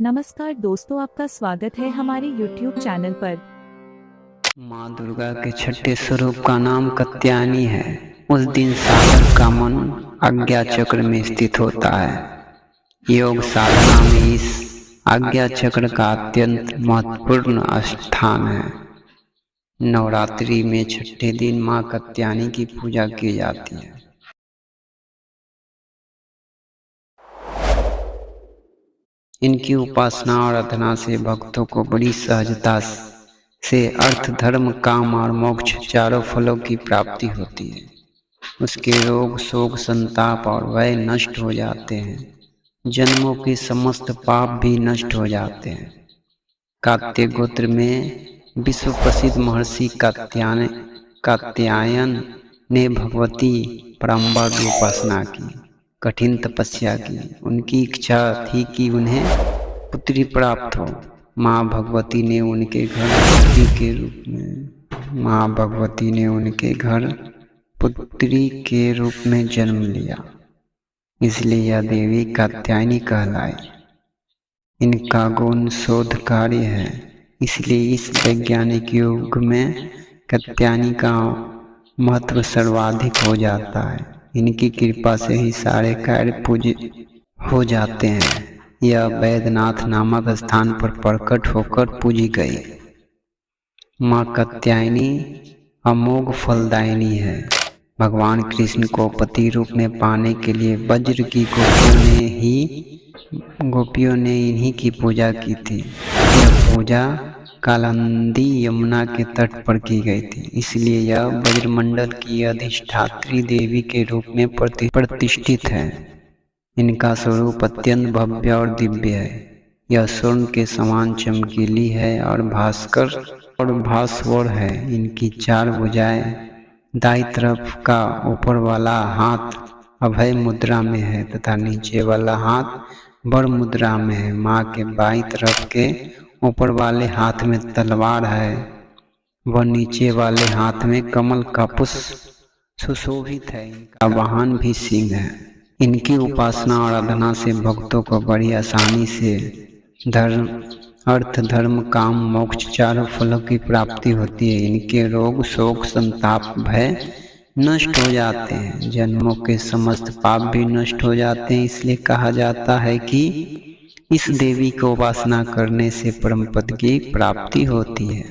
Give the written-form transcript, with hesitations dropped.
नमस्कार दोस्तों, आपका स्वागत है हमारे YouTube चैनल पर। माँ दुर्गा के छठे स्वरूप का नाम कात्यायनी है। उस दिन साधक का मन आज्ञा चक्र में स्थित होता है। योग साधना में इस आज्ञा चक्र का अत्यंत महत्वपूर्ण स्थान है। नवरात्रि में छठे दिन माँ कात्यायनी की पूजा की जाती है। इनकी उपासना और आराधना से भक्तों को बड़ी सहजता से अर्थ, धर्म, काम और मोक्ष चारों फलों की प्राप्ति होती है। उसके रोग, शोक, संताप और भय नष्ट हो जाते हैं। जन्मों के समस्त पाप भी नष्ट हो जाते हैं। कात्य गोत्र में विश्व प्रसिद्ध महर्षि कात्यायन ने भगवती परम्बर की उपासना की, कठिन तपस्या की। उनकी इच्छा थी कि उन्हें पुत्री प्राप्त हो। माँ भगवती ने उनके घर पुत्री के रूप में जन्म लिया, इसलिए यह देवी कात्यायनी कहलाई। इनका गुण शोधकार्य है, इसलिए इस वैज्ञानिक युग में कात्यायनी का महत्व सर्वाधिक हो जाता है। इनकी कृपा से ही सारे कार्य पूज्य हो जाते हैं। यह वैद्यनाथ नामक स्थान पर प्रकट होकर पूजी गई। माँ कात्यायनी अमोघ फलदायिनी है। भगवान कृष्ण को पति रूप में पाने के लिए वज्र की गोपियों ने इन्हीं की पूजा की थी। यह पूजा कालिंदी यमुना के तट पर की गई थी, इसलिए यह ब्रजमंडल की अधिष्ठात्री देवी के रूप में प्रतिष्ठित है। इनका स्वरूप अत्यंत भव्य और दिव्य है। यह स्वर्ण के समान चमकीली है और भास्वर है। इनकी चार भुजाएं, दाईं तरफ का ऊपर वाला हाथ अभय मुद्रा में है तथा नीचे वाला हाथ वर मुद्रा में है। माँ के बाईं तरफ के ऊपर वाले हाथ में तलवार है व नीचे वाले हाथ में कमल का पुष्प सुशोभित है। इनका वाहन भी सिंह है। इनकी उपासना और आराधना से भक्तों को बड़ी आसानी से अर्थ, धर्म, काम, मोक्ष चारों फलों की प्राप्ति होती है। इनके रोग, शोक, संताप, भय नष्ट हो जाते हैं। जन्मों के समस्त पाप भी नष्ट हो जाते हैं। इसलिए कहा जाता है कि इस देवी को उपासना करने से परम पद की प्राप्ति होती है।